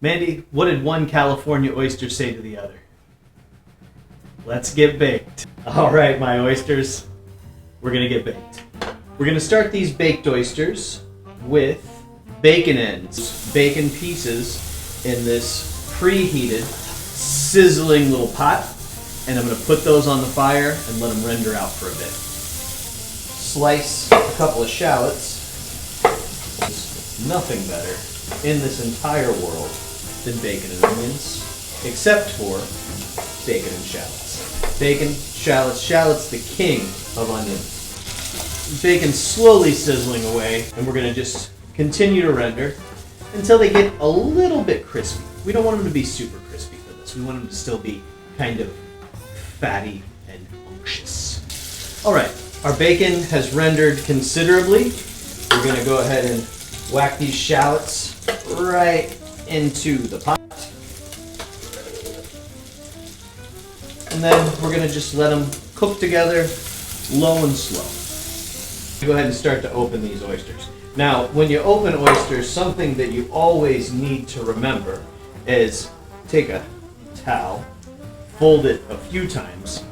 Mandy, what did one California oyster say to the other? Let's get baked. All right, my oysters, we're gonna get baked. We're gonna start these baked oysters with bacon ends, bacon pieces in this preheated, sizzling little pot, and I'm gonna put those on the fire and let them render out for a bit. Slice a couple of shallots. There's nothing better in this entire world than bacon and onions, except for bacon and shallots. Bacon, shallots the king of onions. Bacon slowly sizzling away, and we're gonna just continue to render until they get a little bit crispy. We don't want them to be super crispy for this. We want them to still be kind of fatty and unctuous. All right, our bacon has rendered considerably. We're gonna go ahead and whack these shallots right into the pot. And then we're gonna just let them cook together low and slow. Go ahead and start to open these oysters. Now, when you open oysters, something that you always need to remember is take a towel, fold it a few times,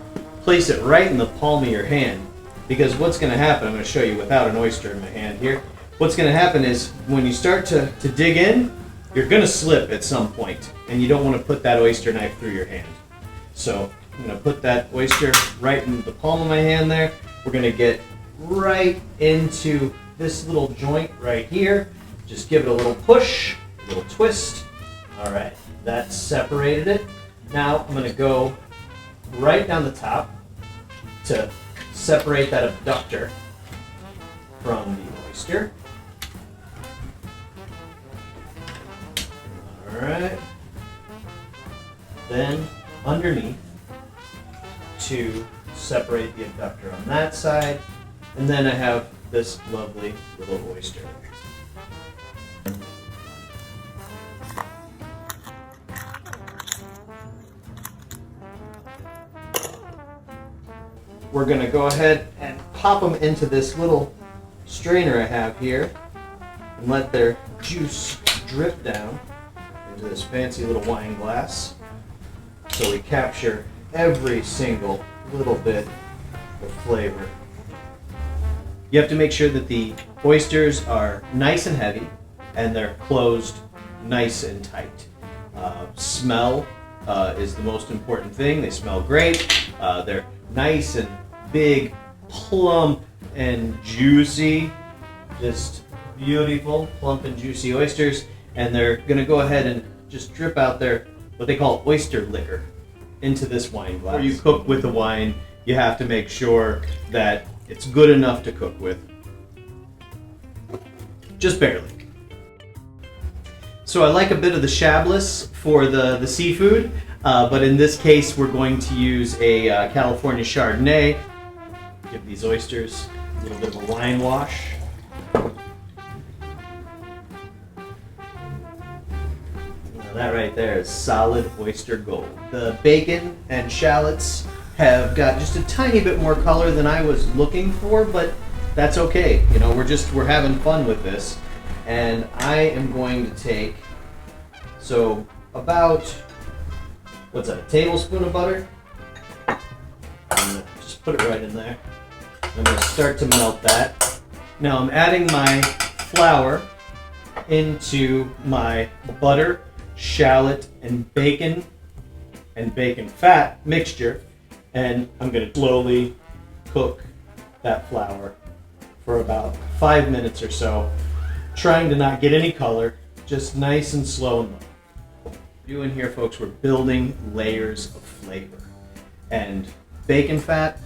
place it right in the palm of your hand, because what's going to happen, I'm going to show you without an oyster in my hand here, what's going to happen is when you start to dig in, you're going to slip at some point, and you don't want to put that oyster knife through your hand. So I'm going to put that oyster right in the palm of my hand there. We're going to get right into this little joint right here. Just give it a little push, a little twist. All right, that separated it. Now I'm going to go right down the top to separate that abductor from the oyster. All right. Then underneath to separate the abductor on that side. And then I have this lovely little oyster. We're going to go ahead and pop them into this little strainer I have here and let their juice drip down into this fancy little wine glass so we capture every single little bit of flavor. You have to make sure that the oysters are nice and heavy and they're closed nice and tight. Smell is the most important thing. They smell great. They're nice and big, plump and juicy. Just beautiful, plump and juicy oysters. And they're going to go ahead and just drip out their, what they call oyster liquor, into this wine glass. Before you cook with the wine, you have to make sure that it's good enough to cook with. Just barely. So I like a bit of the shabless for the seafood, but in this case we're going to use a California Chardonnay. Give these oysters a little bit of a wine wash. Now that right there is solid oyster gold. The bacon and shallots have got just a tiny bit more color than I was looking for, but that's okay. You know, we're having fun with this. And I am going to take, so about, what's that, a tablespoon of butter? I'm gonna just put it right in there. I'm gonna start to melt that. Now I'm adding my flour into my butter, shallot, and bacon fat mixture. And I'm going to slowly cook that flour for about 5 minutes or so, trying to not get any color, just nice and slow and low. Doing here, folks, we're building layers of flavor. And bacon fat,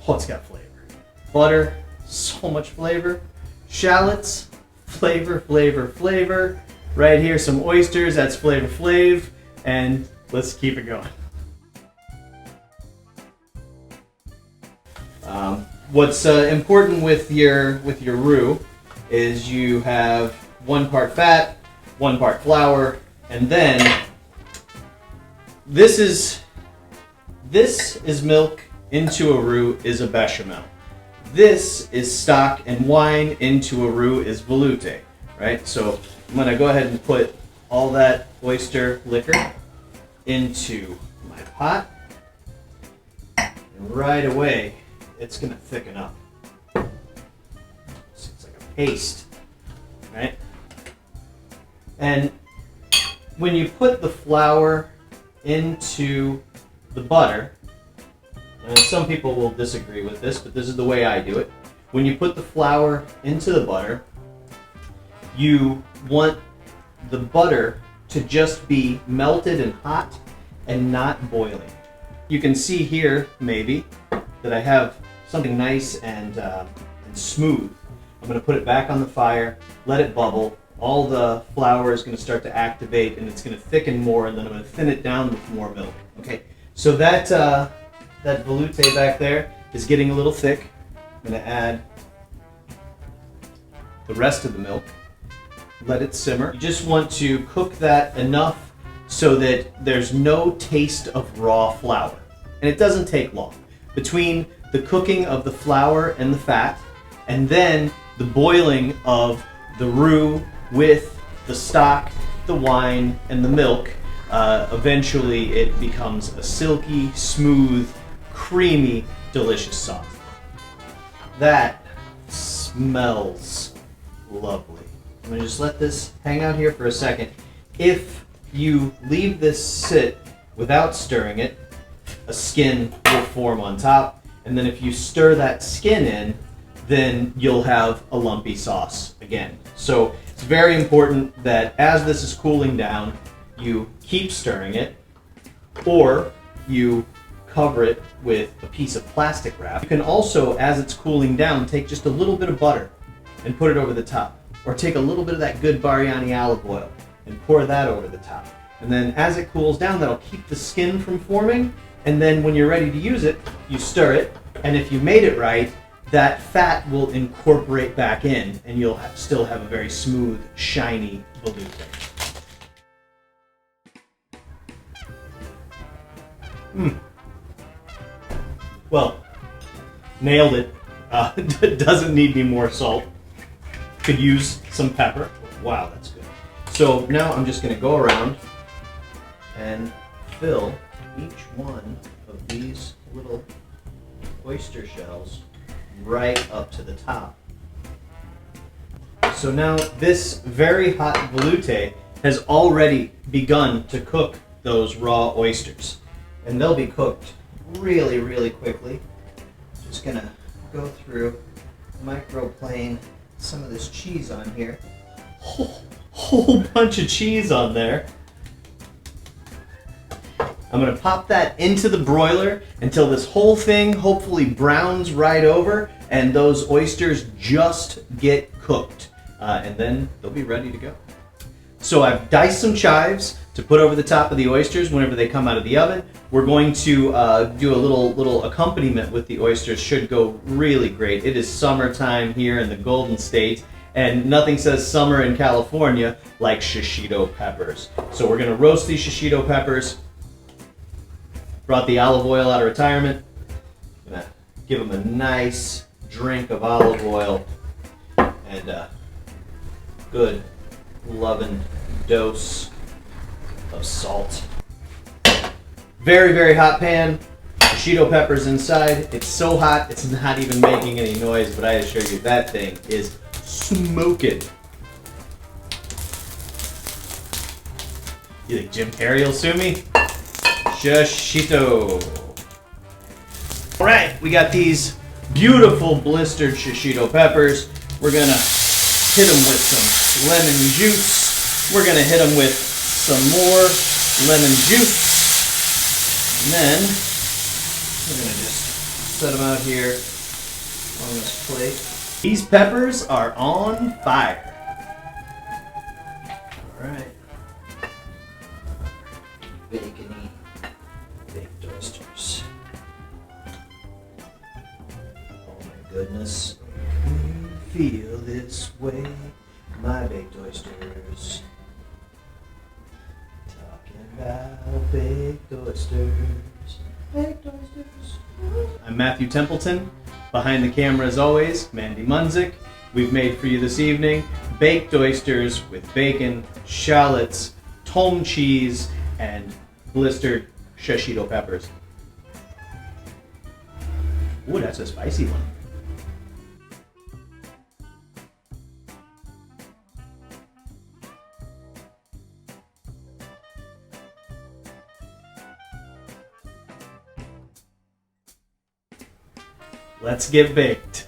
oh, it's got flavor. Butter, so much flavor. Shallots, flavor, flavor, flavor. Right here, some oysters, that's flavor flav. And let's keep it going. What's important with your roux is you have 1 part fat, 1 part flour, and then this is milk into a roux is a bechamel. This is stock and wine into a roux is velouté, right? So I'm gonna go ahead and put all that oyster liquor into my pot. And right away, it's gonna thicken up. So it's like a paste, right? And when you put the flour into the butter, and some people will disagree with this, but this is the way I do it. When you put the flour into the butter, you want the butter to just be melted and hot and not boiling. You can see here, maybe, that I have something nice and smooth. I'm going to put it back on the fire, let it bubble. All the flour is going to start to activate and it's going to thicken more, and then I'm going to thin it down with more milk. Okay, so that velouté back there is getting a little thick. I'm going to add the rest of the milk. Let it simmer. You just want to cook that enough so that there's no taste of raw flour. And it doesn't take long. Between the cooking of the flour and the fat, and then the boiling of the roux with the stock, the wine, and the milk, eventually it becomes a silky, smooth, creamy, delicious sauce. That smells lovely. I'm going to just let this hang out here for a second. If you leave this sit without stirring it, a skin will form on top, and then if you stir that skin in, then you'll have a lumpy sauce again. So it's very important that as this is cooling down, you keep stirring it, or you cover it with a piece of plastic wrap. You can also, as it's cooling down, take just a little bit of butter and put it over the top. Or take a little bit of that good biryani olive oil and pour that over the top. And then as it cools down, that'll keep the skin from forming. And then when you're ready to use it, you stir it. And if you made it right, that fat will incorporate back in and you'll still have a very smooth, shiny velouté. Well, nailed it. Doesn't need any more salt. Could use some pepper. Wow, that's good. So now I'm just going to go around and fill each one of these little oyster shells right up to the top. So now this very hot velouté has already begun to cook those raw oysters. And they'll be cooked really, really quickly. Just going to go through, microplane some of this cheese on here. Whole bunch of cheese on there. I'm going to pop that into the broiler until this whole thing hopefully browns right over and those oysters just get cooked. And then they'll be ready to go. So I've diced some chives to put over the top of the oysters whenever they come out of the oven. We're going to do a little accompaniment with the oysters. Should go really great. It is summertime here in the Golden State, and nothing says summer in California like shishito peppers. So we're going to roast these shishito peppers. Brought the olive oil out of retirement. I'm going to give them a nice drink of olive oil and a good loving dose of salt. Very, very hot pan. Shishito peppers inside. It's so hot it's not even making any noise, but I assure you that thing is smoking. You think Jim Carrey will sue me? Shishito. All right, we got these beautiful blistered shishito peppers. We're gonna hit them with some lemon juice. We're gonna hit them with some more lemon juice. And then we're gonna just set them out here on this plate. These peppers are on fire. All right. Bacony baked oysters. Oh my goodness. You feel this way, my baked oysters. Talking about baked oysters. Baked oysters. I'm Matthew Templeton. Behind the camera as always, Mandy Munzik. We've made for you this evening baked oysters with bacon, shallots, home cheese and blistered shishito peppers. Ooh, that's a spicy one. Let's get baked.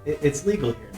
It's legal here.